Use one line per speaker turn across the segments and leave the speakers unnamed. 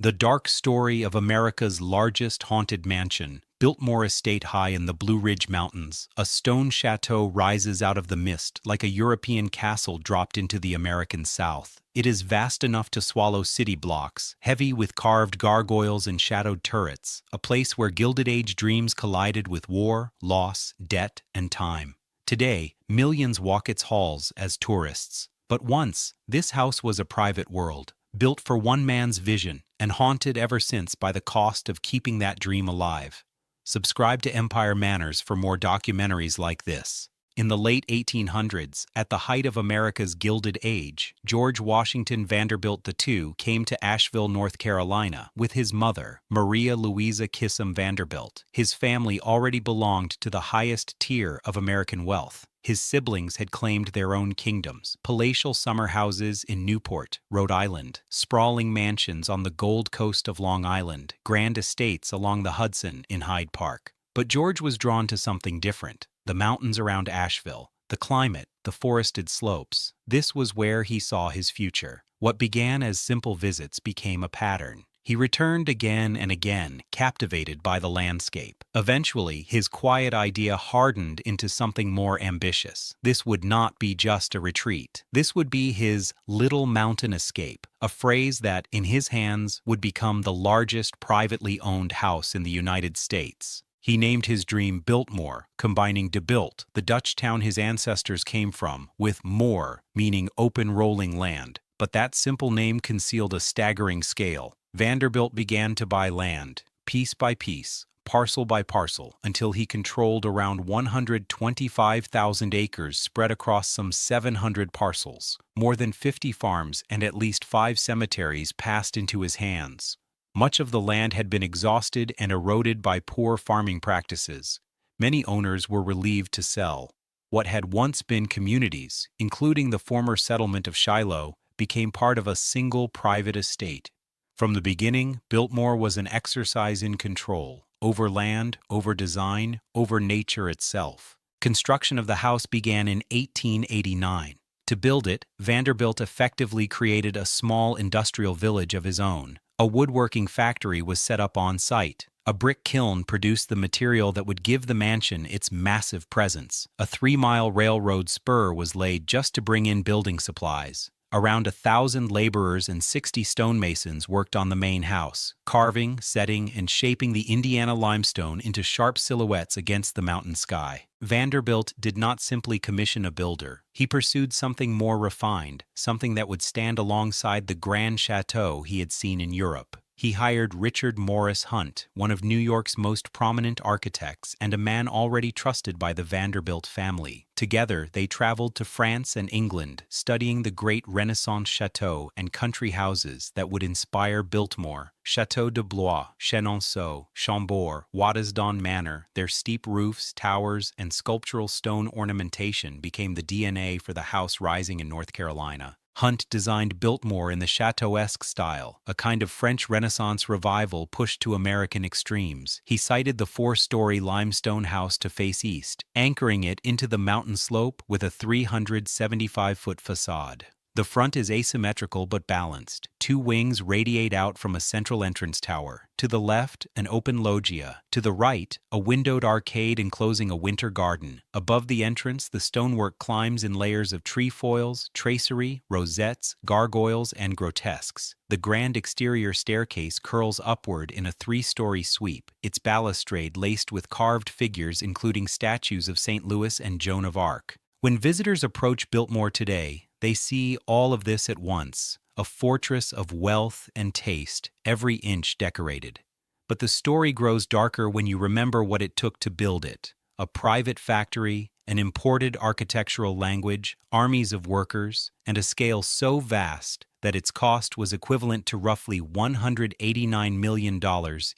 The dark story of America's largest haunted mansion, Biltmore Estate high in the Blue Ridge Mountains, a stone chateau rises out of the mist like a European castle dropped into the American South. It is vast enough to swallow city blocks, heavy with carved gargoyles and shadowed turrets, a place where Gilded Age dreams collided with war, loss, debt, and time. Today, millions walk its halls as tourists. But once, this house was a private world, built for one man's vision and haunted ever since by the cost of keeping that dream alive. Subscribe to Empire Manners for more documentaries like this. In the late 1800s, at the height of America's Gilded Age, George Washington Vanderbilt II came to Asheville, North Carolina, with his mother, Maria Louisa Kissam Vanderbilt. His family already belonged to the highest tier of American wealth. His siblings had claimed their own kingdoms, palatial summer houses in Newport, Rhode Island, sprawling mansions on the Gold Coast of Long Island, grand estates along the Hudson in Hyde Park. But George was drawn to something different: the mountains around Asheville, the climate, the forested slopes. This was where he saw his future. What began as simple visits became a pattern. He returned again and again, captivated by the landscape. Eventually, his quiet idea hardened into something more ambitious. This would not be just a retreat. This would be his little mountain escape, a phrase that, in his hands, would become the largest privately owned house in the United States. He named his dream Biltmore, combining de Bilt, the Dutch town his ancestors came from, with more, meaning open rolling land. But that simple name concealed a staggering scale. Vanderbilt began to buy land, piece by piece, parcel by parcel, until he controlled around 125,000 acres spread across some 700 parcels. More than 50 farms and at least 5 cemeteries passed into his hands. Much of the land had been exhausted and eroded by poor farming practices. Many owners were relieved to sell. What had once been communities, including the former settlement of Shiloh, became part of a single private estate. From the beginning, Biltmore was an exercise in control, over land, over design, over nature itself. Construction of the house began in 1889. To build it, Vanderbilt effectively created a small industrial village of his own. A woodworking factory was set up on site. A brick kiln produced the material that would give the mansion its massive presence. A 3-mile railroad spur was laid just to bring in building supplies. Around 1,000 laborers and 60 stonemasons worked on the main house, carving, setting, and shaping the Indiana limestone into sharp silhouettes against the mountain sky. Vanderbilt did not simply commission a builder. He pursued something more refined, something that would stand alongside the grand chateau he had seen in Europe. He hired Richard Morris Hunt, one of New York's most prominent architects and a man already trusted by the Vanderbilt family. Together, they traveled to France and England, studying the great Renaissance chateaux and country houses that would inspire Biltmore. Château de Blois, Chenonceau, Chambord, Waddesdon Manor, their steep roofs, towers, and sculptural stone ornamentation became the DNA for the house rising in North Carolina. Hunt designed Biltmore in the chateauesque style, a kind of French Renaissance revival pushed to American extremes. He sited the 4-story limestone house to face east, anchoring it into the mountain slope with a 375-foot facade. The front is asymmetrical but balanced. 2 wings radiate out from a central entrance tower. To the left, an open loggia. To the right, a windowed arcade enclosing a winter garden. Above the entrance, the stonework climbs in layers of trefoils, tracery, rosettes, gargoyles, and grotesques. The grand exterior staircase curls upward in a 3-story sweep, its balustrade laced with carved figures including statues of St. Louis and Joan of Arc. When visitors approach Biltmore today, they see all of this at once, a fortress of wealth and taste, every inch decorated. But the story grows darker when you remember what it took to build it: a private factory, an imported architectural language, armies of workers, and a scale so vast that its cost was equivalent to roughly $189 million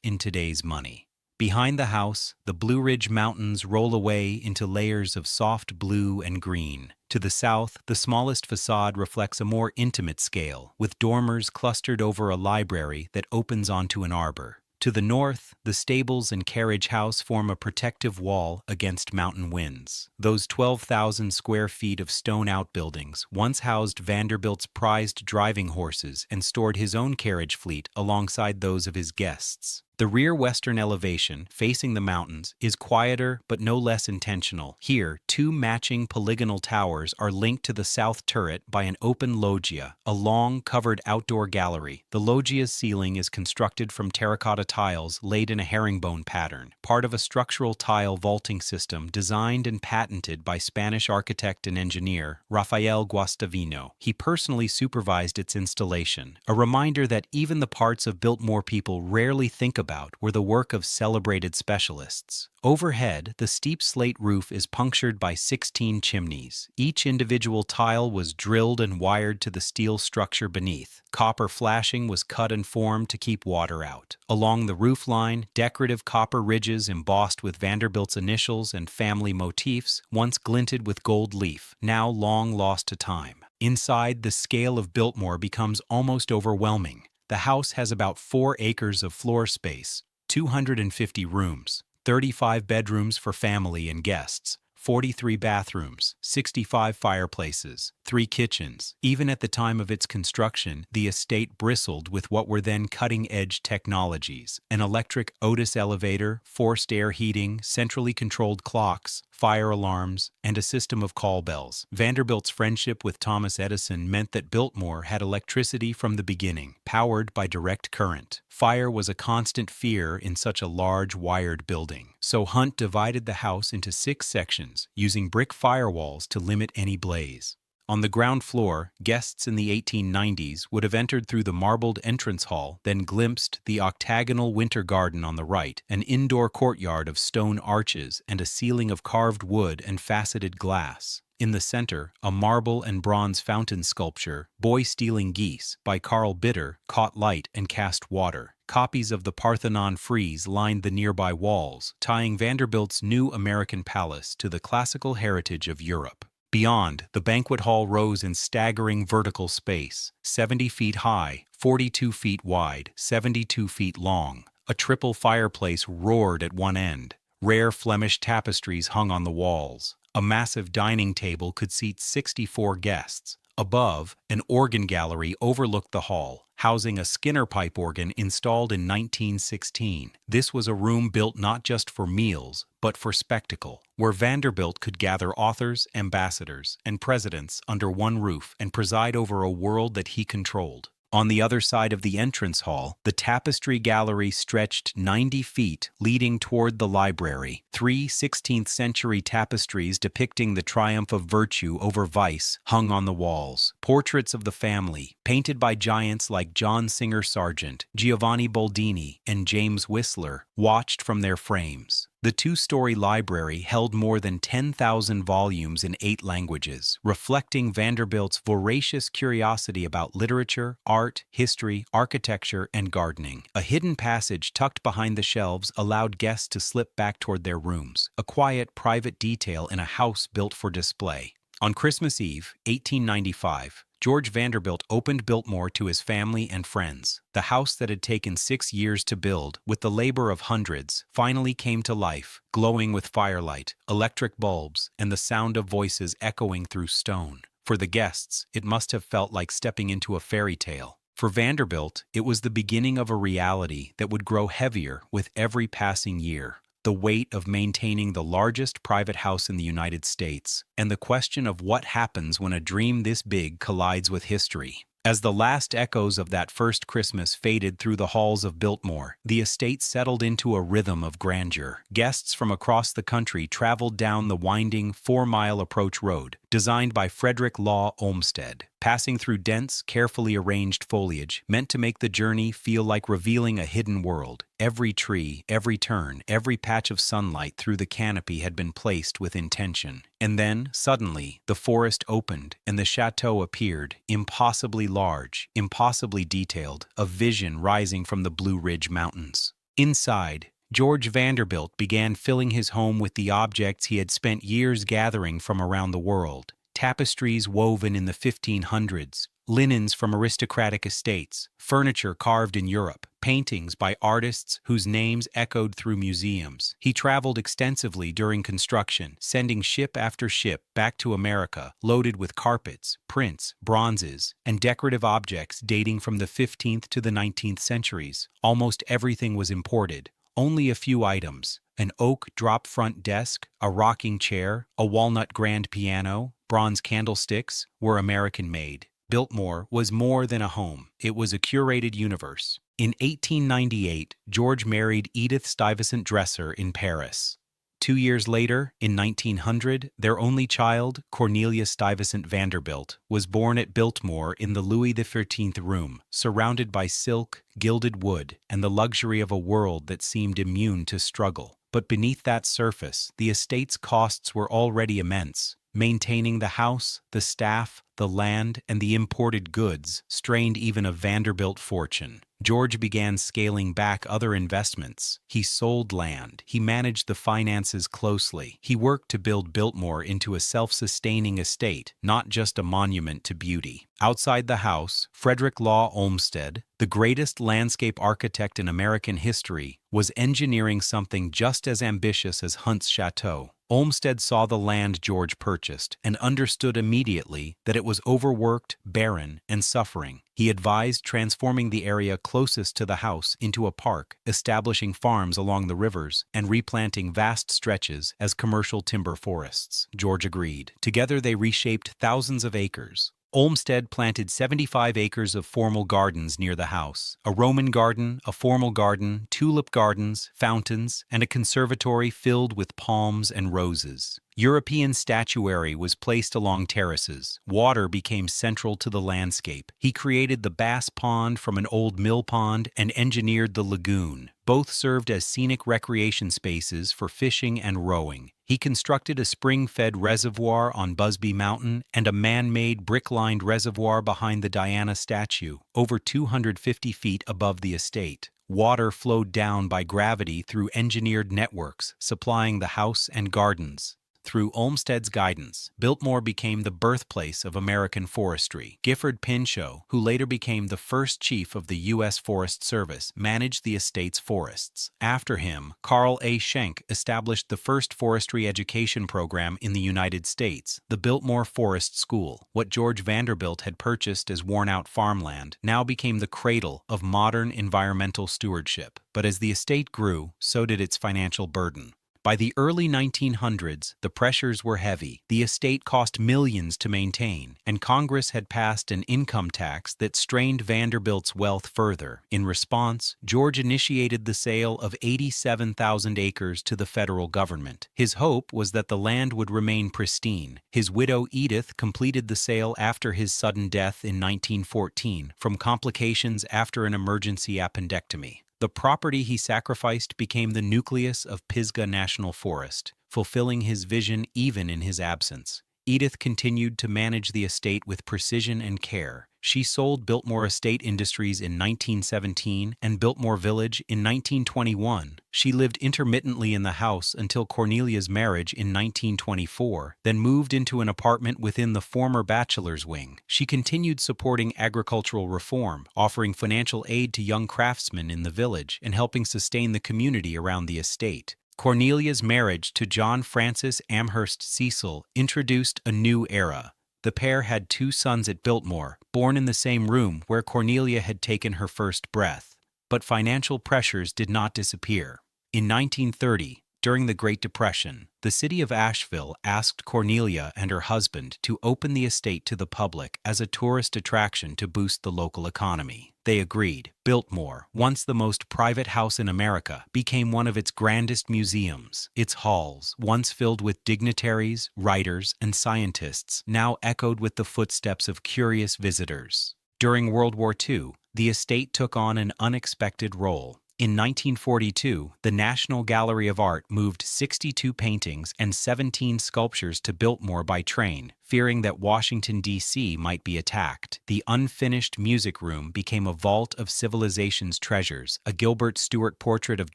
in today's money. Behind the house, the Blue Ridge Mountains roll away into layers of soft blue and green. To the south, the smallest facade reflects a more intimate scale, with dormers clustered over a library that opens onto an arbor. To the north, the stables and carriage house form a protective wall against mountain winds. Those 12,000 square feet of stone outbuildings once housed Vanderbilt's prized driving horses and stored his own carriage fleet alongside those of his guests. The rear western elevation, facing the mountains, is quieter but no less intentional. Here, two matching polygonal towers are linked to the south turret by an open loggia, a long, covered outdoor gallery. The loggia's ceiling is constructed from terracotta tiles laid in a herringbone pattern, part of a structural tile vaulting system designed and patented by Spanish architect and engineer Rafael Guastavino. He personally supervised its installation, a reminder that even the parts of Biltmore people rarely think about were the work of celebrated specialists. Overhead, the steep slate roof is punctured by 16 chimneys. Each individual tile was drilled and wired to the steel structure beneath. Copper flashing was cut and formed to keep water out. Along the roofline, decorative copper ridges embossed with Vanderbilt's initials and family motifs once glinted with gold leaf, now long lost to time. Inside, the scale of Biltmore becomes almost overwhelming. The house has about 4 acres of floor space, 250 rooms, 35 bedrooms for family and guests, 43 bathrooms, 65 fireplaces, 3 kitchens. Even at the time of its construction, the estate bristled with what were then cutting-edge technologies: an electric Otis elevator, forced air heating, centrally controlled clocks, fire alarms, and a system of call bells. Vanderbilt's friendship with Thomas Edison meant that Biltmore had electricity from the beginning, powered by direct current. Fire was a constant fear in such a large, wired building. So Hunt divided the house into 6 sections, using brick firewalls to limit any blaze. On the ground floor, guests in the 1890s would have entered through the marbled entrance hall, then glimpsed the octagonal winter garden on the right, an indoor courtyard of stone arches and a ceiling of carved wood and faceted glass. In the center, a marble and bronze fountain sculpture, Boy Stealing Geese, by Carl Bitter, caught light and cast water. Copies of the Parthenon frieze lined the nearby walls, tying Vanderbilt's new American palace to the classical heritage of Europe. Beyond, the banquet hall rose in staggering vertical space, 70 feet high, 42 feet wide, 72 feet long. A triple fireplace roared at one end. Rare Flemish tapestries hung on the walls. A massive dining table could seat 64 guests. Above, an organ gallery overlooked the hall, housing a Skinner pipe organ installed in 1916. This was a room built not just for meals, but for spectacle, where Vanderbilt could gather authors, ambassadors, and presidents under one roof and preside over a world that he controlled. On the other side of the entrance hall, the tapestry gallery stretched 90 feet, leading toward the library. 3 16th-century tapestries depicting the triumph of virtue over vice hung on the walls. Portraits of the family, painted by giants like John Singer Sargent, Giovanni Boldini, and James Whistler, watched from their frames. The 2-story library held more than 10,000 volumes in 8 languages, reflecting Vanderbilt's voracious curiosity about literature, art, history, architecture, and gardening. A hidden passage tucked behind the shelves allowed guests to slip back toward their rooms, a quiet, private detail in a house built for display. On Christmas Eve, 1895, George Vanderbilt opened Biltmore to his family and friends. The house that had taken 6 years to build, with the labor of hundreds, finally came to life, glowing with firelight, electric bulbs, and the sound of voices echoing through stone. For the guests, it must have felt like stepping into a fairy tale. For Vanderbilt, it was the beginning of a reality that would grow heavier with every passing year. The weight of maintaining the largest private house in the United States, and the question of what happens when a dream this big collides with history. As the last echoes of that first Christmas faded through the halls of Biltmore, the estate settled into a rhythm of grandeur. Guests from across the country traveled down the winding 4-mile approach road, designed by Frederick Law Olmsted. Passing through dense, carefully arranged foliage meant to make the journey feel like revealing a hidden world. Every tree, every turn, every patch of sunlight through the canopy had been placed with intention. And then, suddenly, the forest opened and the chateau appeared, impossibly large, impossibly detailed, a vision rising from the Blue Ridge Mountains. Inside, George Vanderbilt began filling his home with the objects he had spent years gathering from around the world. Tapestries woven in the 1500s, linens from aristocratic estates, furniture carved in Europe, paintings by artists whose names echoed through museums. He traveled extensively during construction, sending ship after ship back to America, loaded with carpets, prints, bronzes, and decorative objects dating from the 15th to the 19th centuries. Almost everything was imported. Only a few items, an oak drop-front desk, a rocking chair, a walnut grand piano, bronze candlesticks, were American-made. Biltmore was more than a home. It was a curated universe. In 1898, George married Edith Stuyvesant Dresser in Paris. 2 years later, in 1900, their only child, Cornelia Stuyvesant Vanderbilt, was born at Biltmore in the Louis XIII room, surrounded by silk, gilded wood, and the luxury of a world that seemed immune to struggle. But beneath that surface, the estate's costs were already immense. Maintaining the house, the staff, the land, and the imported goods strained even a Vanderbilt fortune. George began scaling back other investments. He sold land. He managed the finances closely. He worked to build Biltmore into a self-sustaining estate, not just a monument to beauty. Outside the house, Frederick Law Olmsted, the greatest landscape architect in American history, was engineering something just as ambitious as Hunt's Chateau. Olmsted saw the land George purchased and understood immediately that it was overworked, barren, and suffering. He advised transforming the area closest to the house into a park, establishing farms along the rivers, and replanting vast stretches as commercial timber forests. George agreed. Together they reshaped thousands of acres. Olmsted planted 75 acres of formal gardens near the house, a Roman garden, a formal garden, tulip gardens, fountains, and a conservatory filled with palms and roses. European statuary was placed along terraces. Water became central to the landscape. He created the Bass Pond from an old mill pond and engineered the lagoon. Both served as scenic recreation spaces for fishing and rowing. He constructed a spring-fed reservoir on Busby Mountain and a man-made brick-lined reservoir behind the Diana statue, over 250 feet above the estate. Water flowed down by gravity through engineered networks, supplying the house and gardens. Through Olmsted's guidance, Biltmore became the birthplace of American forestry. Gifford Pinchot, who later became the first chief of the U.S. Forest Service, managed the estate's forests. After him, Carl A. Schenck established the first forestry education program in the United States, the Biltmore Forest School. What George Vanderbilt had purchased as worn-out farmland now became the cradle of modern environmental stewardship. But as the estate grew, so did its financial burden. By the early 1900s, the pressures were heavy. The estate cost millions to maintain, and Congress had passed an income tax that strained Vanderbilt's wealth further. In response, George initiated the sale of 87,000 acres to the federal government. His hope was that the land would remain pristine. His widow Edith completed the sale after his sudden death in 1914 from complications after an emergency appendectomy. The property he sacrificed became the nucleus of Pisgah National Forest, fulfilling his vision even in his absence. Edith continued to manage the estate with precision and care. She sold Biltmore Estate Industries in 1917 and Biltmore Village in 1921. She lived intermittently in the house until Cornelia's marriage in 1924, then moved into an apartment within the former bachelor's wing. She continued supporting agricultural reform, offering financial aid to young craftsmen in the village, and helping sustain the community around the estate. Cornelia's marriage to John Francis Amherst Cecil introduced a new era. The pair had 2 sons at Biltmore, born in the same room where Cornelia had taken her first breath. But financial pressures did not disappear. In 1930, during the Great Depression, the city of Asheville asked Cornelia and her husband to open the estate to the public as a tourist attraction to boost the local economy. They agreed. Biltmore, once the most private house in America, became one of its grandest museums. Its halls, once filled with dignitaries, writers, and scientists, now echoed with the footsteps of curious visitors. During World War II, the estate took on an unexpected role. In 1942, the National Gallery of Art moved 62 paintings and 17 sculptures to Biltmore by train, fearing that Washington, D.C. might be attacked. The unfinished music room became a vault of civilization's treasures, a Gilbert Stuart portrait of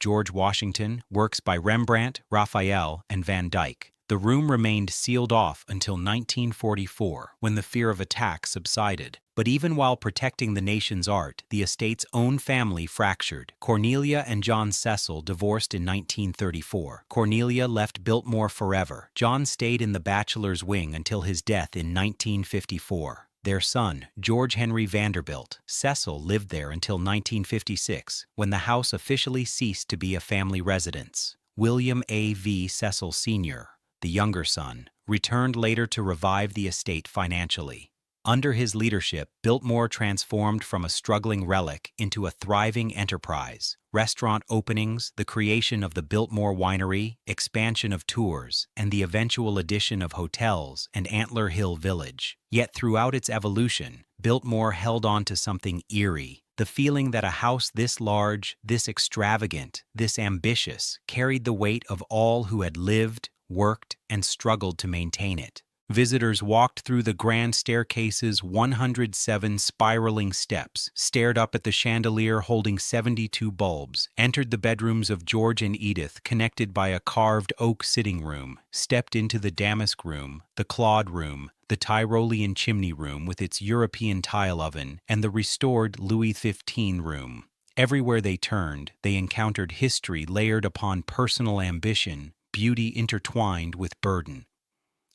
George Washington, works by Rembrandt, Raphael, and Van Dyck. The room remained sealed off until 1944, when the fear of attack subsided. But even while protecting the nation's art, the estate's own family fractured. Cornelia and John Cecil divorced in 1934. Cornelia left Biltmore forever. John stayed in the bachelor's wing until his death in 1954. Their son, George Henry Vanderbilt, Cecil, lived there until 1956, when the house officially ceased to be a family residence. William A. V. Cecil Sr., the younger son, returned later to revive the estate financially. Under his leadership, Biltmore transformed from a struggling relic into a thriving enterprise. Restaurant openings, the creation of the Biltmore Winery, expansion of tours, and the eventual addition of hotels and Antler Hill Village. Yet throughout its evolution, Biltmore held on to something eerie, the feeling that a house this large, this extravagant, this ambitious, carried the weight of all who had lived, worked, and struggled to maintain it. Visitors walked through the grand staircase's 107 spiraling steps, stared up at the chandelier holding 72 bulbs, entered the bedrooms of George and Edith connected by a carved oak sitting room, stepped into the damask room, the Claude room, the Tyrolean chimney room with its European tile oven, and the restored Louis XV room. Everywhere they turned, they encountered history layered upon personal ambition, beauty intertwined with burden.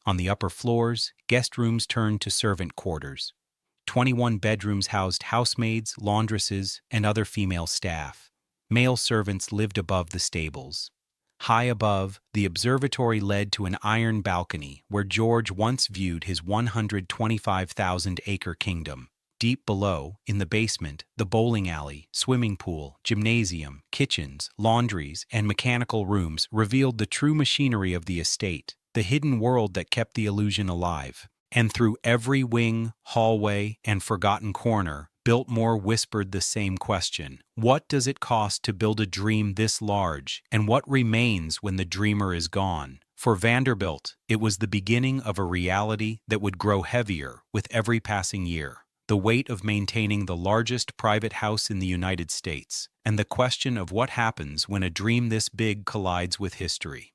On the upper floors, guest rooms turned to servant quarters. 21 bedrooms housed housemaids, laundresses, and other female staff. Male servants lived above the stables. High above, the observatory led to an iron balcony where George once viewed his 125,000-acre kingdom. Deep below, in the basement, the bowling alley, swimming pool, gymnasium, kitchens, laundries, and mechanical rooms revealed the true machinery of the estate, the hidden world that kept the illusion alive. And through every wing, hallway, and forgotten corner, Biltmore whispered the same question. What does it cost to build a dream this large, and what remains when the dreamer is gone? For Vanderbilt, it was the beginning of a reality that would grow heavier with every passing year. The weight of maintaining the largest private house in the United States, and the question of what happens when a dream this big collides with history.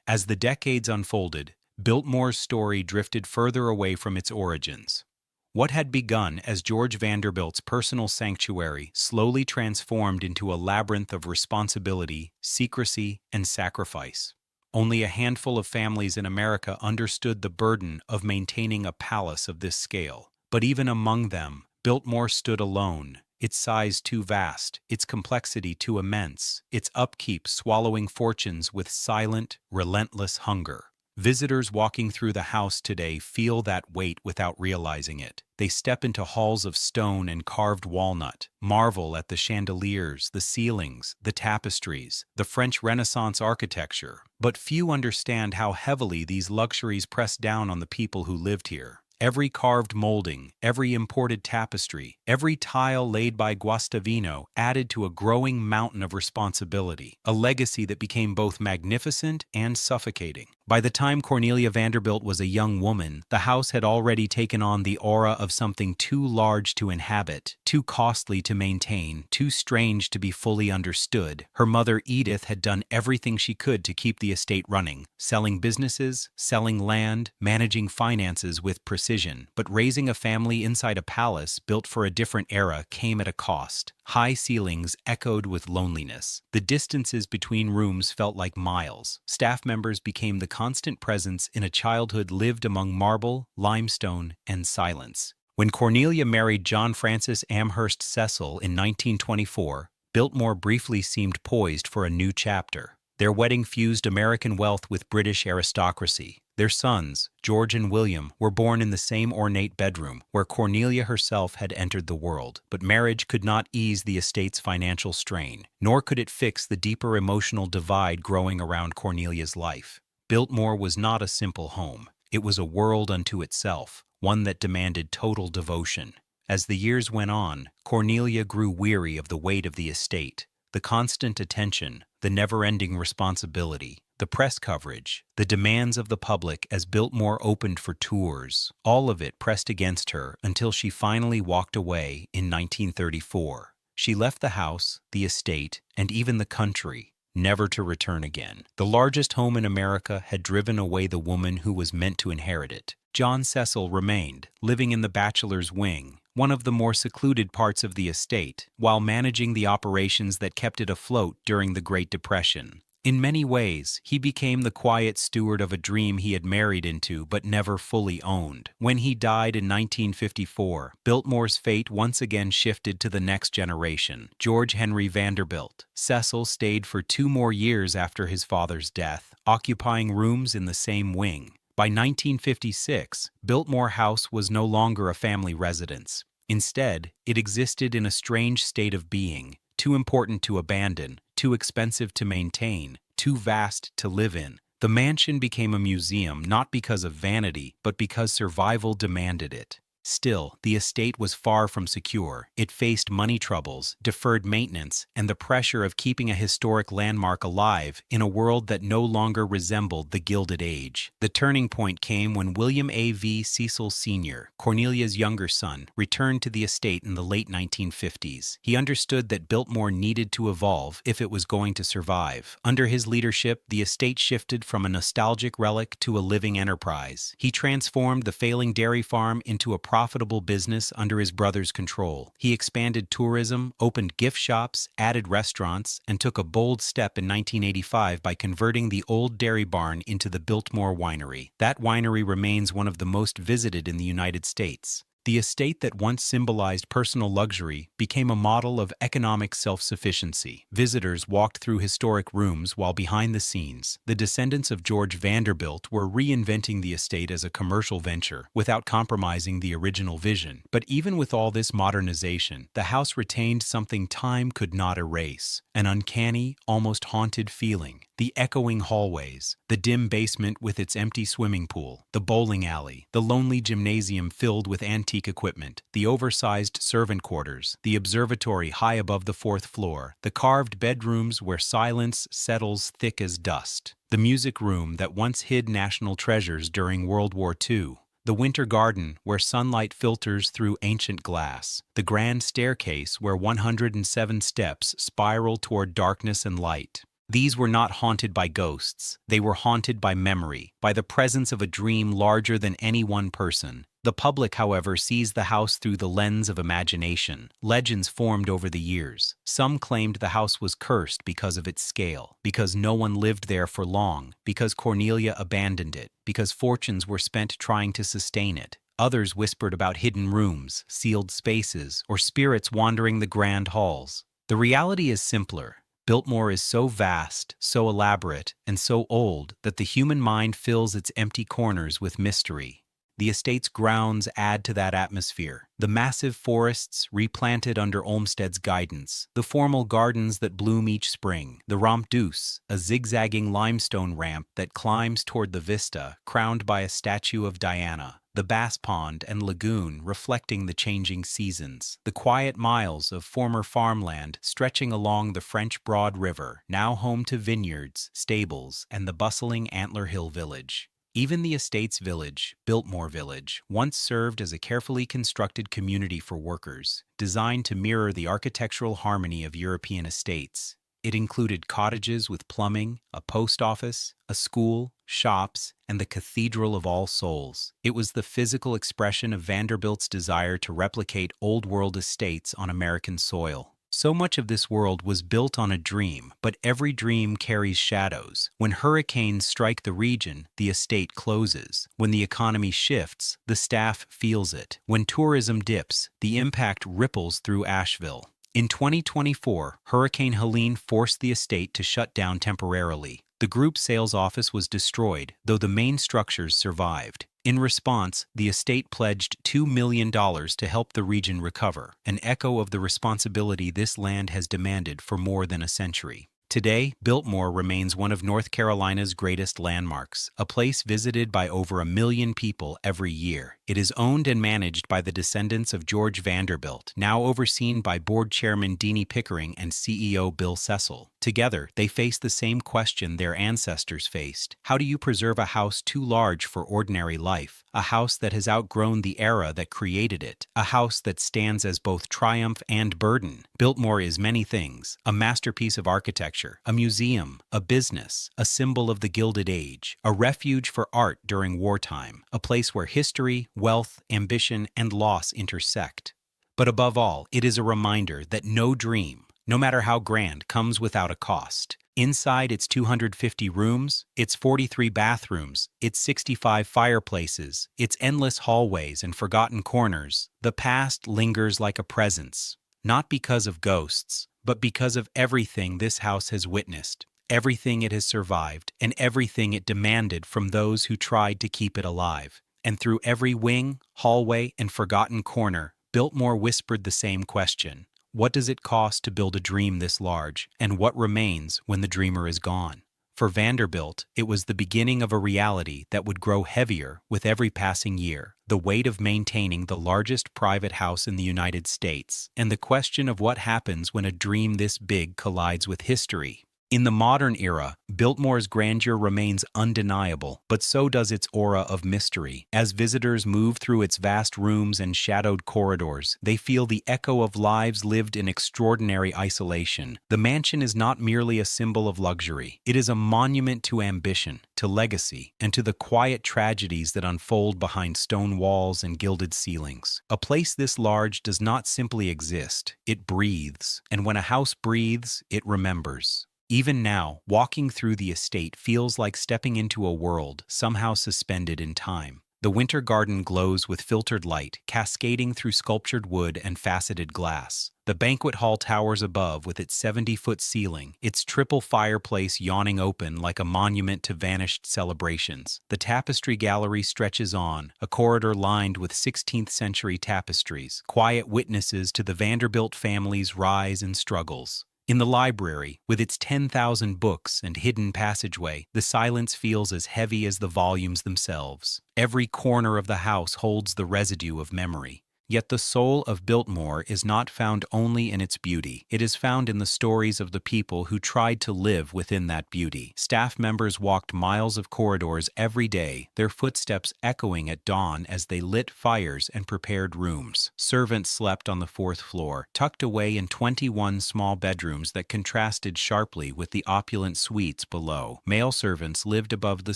As the decades unfolded, Biltmore's story drifted further away from its origins. What had begun as George Vanderbilt's personal sanctuary slowly transformed into a labyrinth of responsibility, secrecy, and sacrifice. Only a handful of families in America understood the burden of maintaining a palace of this scale. But even among them, Biltmore stood alone, its size too vast, its complexity too immense, its upkeep swallowing fortunes with silent, relentless hunger. Visitors walking through the house today feel that weight without realizing it. They step into halls of stone and carved walnut, marvel at the chandeliers, the ceilings, the tapestries, the French Renaissance architecture. But few understand how heavily these luxuries press down on the people who lived here. Every carved molding, every imported tapestry, every tile laid by Guastavino added to a growing mountain of responsibility, a legacy that became both magnificent and suffocating. By the time Cornelia Vanderbilt was a young woman, the house had already taken on the aura of something too large to inhabit, too costly to maintain, too strange to be fully understood. Her mother Edith had done everything she could to keep the estate running, selling businesses, selling land, managing finances with precision. But raising a family inside a palace built for a different era came at a cost. High ceilings echoed with loneliness. The distances between rooms felt like miles. Staff members became the constant presence in a childhood lived among marble, limestone, and silence. When Cornelia married John Francis Amherst Cecil in 1924, Biltmore briefly seemed poised for a new chapter. Their wedding fused American wealth with British aristocracy. Their sons, George and William, were born in the same ornate bedroom where Cornelia herself had entered the world. But marriage could not ease the estate's financial strain, nor could it fix the deeper emotional divide growing around Cornelia's life. Biltmore was not a simple home. It was a world unto itself, one that demanded total devotion. As the years went on, Cornelia grew weary of the weight of the estate, the constant attention, the never-ending responsibility, the press coverage, the demands of the public as Biltmore opened for tours. All of it pressed against her until she finally walked away in 1934. She left the house, the estate, and even the country, never to return again. The largest home in America had driven away the woman who was meant to inherit it. John Cecil remained, living in the bachelor's wing, one of the more secluded parts of the estate, while managing the operations that kept it afloat during the Great Depression. In many ways, he became the quiet steward of a dream he had married into but never fully owned. When he died in 1954, Biltmore's fate once again shifted to the next generation, George Henry Vanderbilt. Cecil stayed for 2 more years after his father's death, occupying rooms in the same wing. By 1956, Biltmore House was no longer a family residence. Instead, it existed in a strange state of being, too important to abandon, too expensive to maintain, too vast to live in. The mansion became a museum not because of vanity, but because survival demanded it. Still, the estate was far from secure. It faced money troubles, deferred maintenance, and the pressure of keeping a historic landmark alive in a world that no longer resembled the Gilded Age. The turning point came when William A. V. Cecil Sr., Cornelia's younger son, returned to the estate in the late 1950s. He understood that Biltmore needed to evolve if it was going to survive. Under his leadership, the estate shifted from a nostalgic relic to a living enterprise. He transformed the failing dairy farm into a profitable business under his brother's control. He expanded tourism, opened gift shops, added restaurants, and took a bold step in 1985 by converting the old dairy barn into the Biltmore Winery. That winery remains one of the most visited in the United States. The estate that once symbolized personal luxury became a model of economic self-sufficiency. Visitors walked through historic rooms while behind the scenes, the descendants of George Vanderbilt were reinventing the estate as a commercial venture without compromising the original vision. But even with all this modernization, the house retained something time could not erase, an uncanny, almost haunted feeling. The echoing hallways, the dim basement with its empty swimming pool, the bowling alley, the lonely gymnasium filled with antique equipment, the oversized servant quarters, the observatory high above the 4th floor, the carved bedrooms where silence settles thick as dust, the music room that once hid national treasures during World War II, the winter garden where sunlight filters through ancient glass, the grand staircase where 107 steps spiral toward darkness and light. These were not haunted by ghosts. They were haunted by memory, by the presence of a dream larger than any one person. The public, however, sees the house through the lens of imagination. Legends formed over the years. Some claimed the house was cursed because of its scale, because no one lived there for long, because Cornelia abandoned it, because fortunes were spent trying to sustain it. Others whispered about hidden rooms, sealed spaces, or spirits wandering the grand halls. The reality is simpler. Biltmore is so vast, so elaborate, and so old that the human mind fills its empty corners with mystery. The estate's grounds add to that atmosphere. The massive forests replanted under Olmsted's guidance, the formal gardens that bloom each spring, the rampe douce, a zigzagging limestone ramp that climbs toward the vista, crowned by a statue of Diana, the bass pond and lagoon reflecting the changing seasons, the quiet miles of former farmland stretching along the French Broad River, now home to vineyards, stables, and the bustling Antler Hill village. Even the estate's village, Biltmore Village, once served as a carefully constructed community for workers, designed to mirror the architectural harmony of European estates. It included cottages with plumbing, a post office, a school, shops, and the Cathedral of All Souls. It was the physical expression of Vanderbilt's desire to replicate old-world estates on American soil. So much of this world was built on a dream, but every dream carries shadows. When hurricanes strike the region, the estate closes. When the economy shifts, the staff feels it. When tourism dips, the impact ripples through Asheville. In 2024, Hurricane Helene forced the estate to shut down temporarily. The group sales office was destroyed, though the main structures survived. In response, the estate pledged $2 million to help the region recover, an echo of the responsibility this land has demanded for more than a century. Today, Biltmore remains one of North Carolina's greatest landmarks, a place visited by over 1 million people every year. It is owned and managed by the descendants of George Vanderbilt, now overseen by Board Chairman Deanie Pickering and CEO Bill Cecil. Together, they face the same question their ancestors faced. How do you preserve a house too large for ordinary life? A house that has outgrown the era that created it. A house that stands as both triumph and burden. Biltmore is many things: a masterpiece of architecture, a museum, a business, a symbol of the Gilded Age, a refuge for art during wartime, a place where history, wealth, ambition, and loss intersect. But above all, it is a reminder that no dream, no matter how grand, comes without a cost. Inside its 250 rooms, its 43 bathrooms, its 65 fireplaces, its endless hallways and forgotten corners, the past lingers like a presence, not because of ghosts, but because of everything this house has witnessed, everything it has survived, and everything it demanded from those who tried to keep it alive. And through every wing, hallway, and forgotten corner, Biltmore whispered the same question. What does it cost to build a dream this large, and what remains when the dreamer is gone? For Vanderbilt, it was the beginning of a reality that would grow heavier with every passing year, the weight of maintaining the largest private house in the United States, and the question of what happens when a dream this big collides with history. In the modern era, Biltmore's grandeur remains undeniable, but so does its aura of mystery. As visitors move through its vast rooms and shadowed corridors, they feel the echo of lives lived in extraordinary isolation. The mansion is not merely a symbol of luxury. It is a monument to ambition, to legacy, and to the quiet tragedies that unfold behind stone walls and gilded ceilings. A place this large does not simply exist, it breathes, and when a house breathes, it remembers. Even now, walking through the estate feels like stepping into a world somehow suspended in time. The winter garden glows with filtered light, cascading through sculptured wood and faceted glass. The banquet hall towers above with its 70-foot ceiling, its triple fireplace yawning open like a monument to vanished celebrations. The tapestry gallery stretches on, a corridor lined with 16th-century tapestries, quiet witnesses to the Vanderbilt family's rise and struggles. In the library, with its 10,000 books and hidden passageway, the silence feels as heavy as the volumes themselves. Every corner of the house holds the residue of memory. Yet the soul of Biltmore is not found only in its beauty. It is found in the stories of the people who tried to live within that beauty. Staff members walked miles of corridors every day, their footsteps echoing at dawn as they lit fires and prepared rooms. Servants slept on the 4th floor, tucked away in 21 small bedrooms that contrasted sharply with the opulent suites below. Male servants lived above the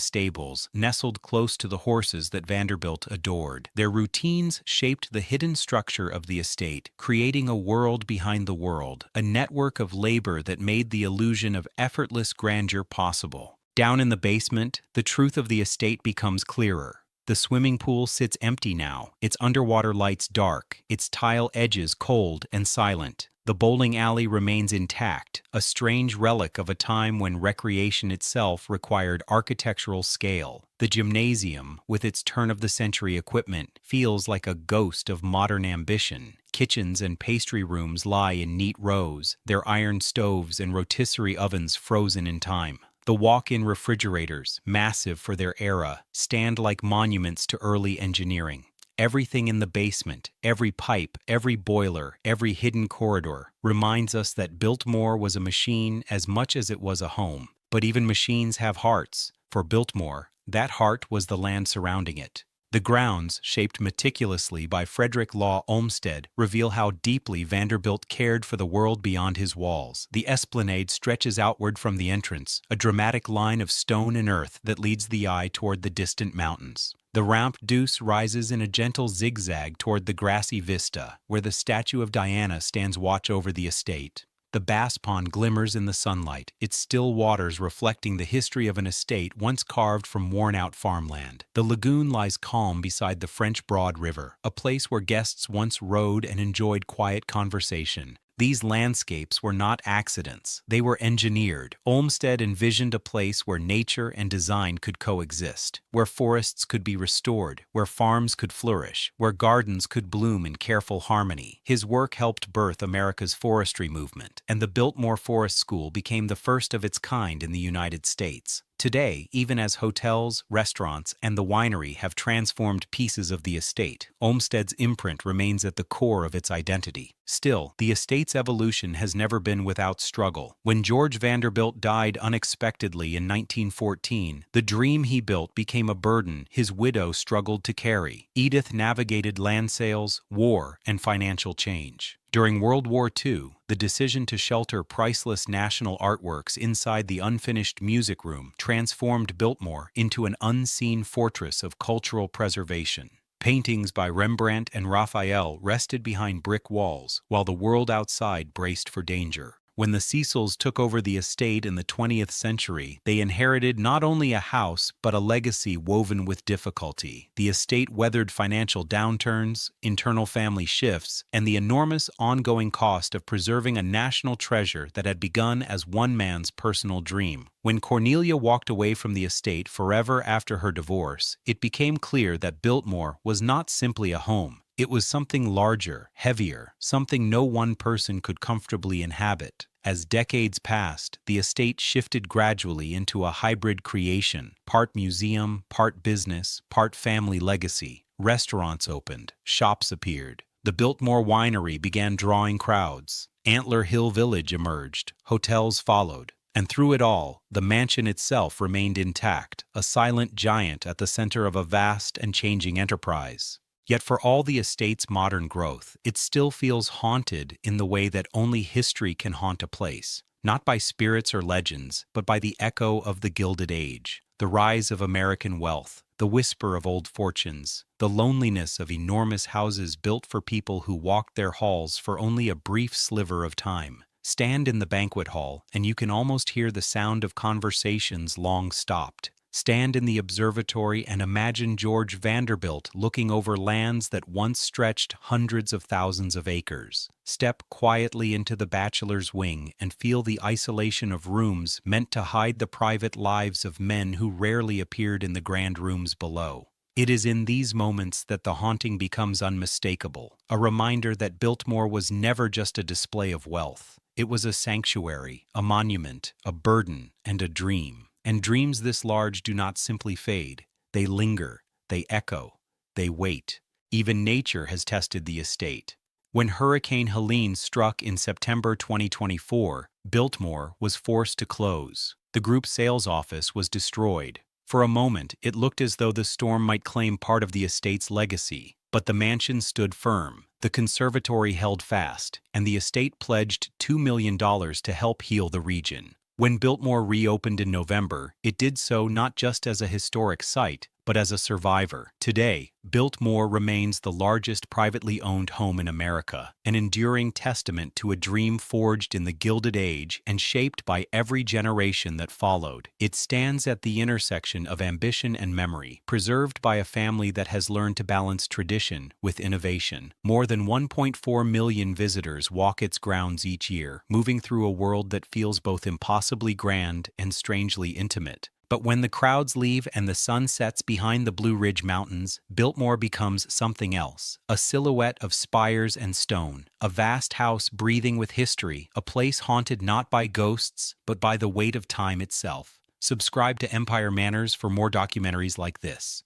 stables, nestled close to the horses that Vanderbilt adored. Their routines shaped the hidden structure of the estate, creating a world behind the world, a network of labor that made the illusion of effortless grandeur possible. Down in the basement, the truth of the estate becomes clearer. The swimming pool sits empty now, its underwater lights dark, its tile edges cold and silent. The bowling alley remains intact, a strange relic of a time when recreation itself required architectural scale. The gymnasium, with its turn-of-the-century equipment, feels like a ghost of modern ambition. Kitchens and pastry rooms lie in neat rows, their iron stoves and rotisserie ovens frozen in time. The walk-in refrigerators, massive for their era, stand like monuments to early engineering. Everything in the basement, every pipe, every boiler, every hidden corridor reminds us that Biltmore was a machine as much as it was a home. But even machines have hearts. For Biltmore, that heart was the land surrounding it. The grounds, shaped meticulously by Frederick Law Olmsted, reveal how deeply Vanderbilt cared for the world beyond his walls. The esplanade stretches outward from the entrance, a dramatic line of stone and earth that leads the eye toward the distant mountains. The ramp deuce rises in a gentle zigzag toward the grassy vista, where the statue of Diana stands watch over the estate. The Bass Pond glimmers in the sunlight, its still waters reflecting the history of an estate once carved from worn-out farmland. The lagoon lies calm beside the French Broad River, a place where guests once rode and enjoyed quiet conversation. These landscapes were not accidents. They were engineered. Olmsted envisioned a place where nature and design could coexist, where forests could be restored, where farms could flourish, where gardens could bloom in careful harmony. His work helped birth America's forestry movement, and the Biltmore Forest School became the first of its kind in the United States. Today, even as hotels, restaurants, and the winery have transformed pieces of the estate, Olmsted's imprint remains at the core of its identity. Still, the estate's evolution has never been without struggle. When George Vanderbilt died unexpectedly in 1914, the dream he built became a burden his widow struggled to carry. Edith navigated land sales, war, and financial change. During World War II, the decision to shelter priceless national artworks inside the unfinished music room transformed Biltmore into an unseen fortress of cultural preservation. Paintings by Rembrandt and Raphael rested behind brick walls, while the world outside braced for danger. When the Cecils took over the estate in the 20th century, they inherited not only a house, but a legacy woven with difficulty. The estate weathered financial downturns, internal family shifts, and the enormous ongoing cost of preserving a national treasure that had begun as one man's personal dream. When Cornelia walked away from the estate forever after her divorce, it became clear that Biltmore was not simply a home. It was something larger, heavier, something no one person could comfortably inhabit. As decades passed, the estate shifted gradually into a hybrid creation, part museum, part business, part family legacy. Restaurants opened, shops appeared. The Biltmore Winery began drawing crowds. Antler Hill Village emerged, hotels followed. And through it all, the mansion itself remained intact, a silent giant at the center of a vast and changing enterprise. Yet for all the estate's modern growth, it still feels haunted in the way that only history can haunt a place, not by spirits or legends, but by the echo of the Gilded Age, the rise of American wealth, the whisper of old fortunes, the loneliness of enormous houses built for people who walked their halls for only a brief sliver of time. Stand in the banquet hall, and you can almost hear the sound of conversations long stopped. Stand in the observatory and imagine George Vanderbilt looking over lands that once stretched hundreds of thousands of acres. Step quietly into the bachelor's wing and feel the isolation of rooms meant to hide the private lives of men who rarely appeared in the grand rooms below. It is in these moments that the haunting becomes unmistakable, a reminder that Biltmore was never just a display of wealth. It was a sanctuary, a monument, a burden, and a dream. And dreams this large do not simply fade. They linger, they echo, they wait. Even nature has tested the estate. When Hurricane Helene struck in September 2024, Biltmore was forced to close. The group's sales office was destroyed. For a moment, it looked as though the storm might claim part of the estate's legacy. But the mansion stood firm, the conservatory held fast, and the estate pledged $2 million to help heal the region. When Biltmore reopened in November, it did so not just as a historic site, but as a survivor. Today, Biltmore remains the largest privately owned home in America, an enduring testament to a dream forged in the Gilded Age and shaped by every generation that followed. It stands at the intersection of ambition and memory, preserved by a family that has learned to balance tradition with innovation. More than 1.4 million visitors walk its grounds each year, moving through a world that feels both impossibly grand and strangely intimate. But when the crowds leave and the sun sets behind the Blue Ridge Mountains, Biltmore becomes something else. A silhouette of spires and stone, a vast house breathing with history, a place haunted not by ghosts, but by the weight of time itself. Subscribe to Empire Manners for more documentaries like this.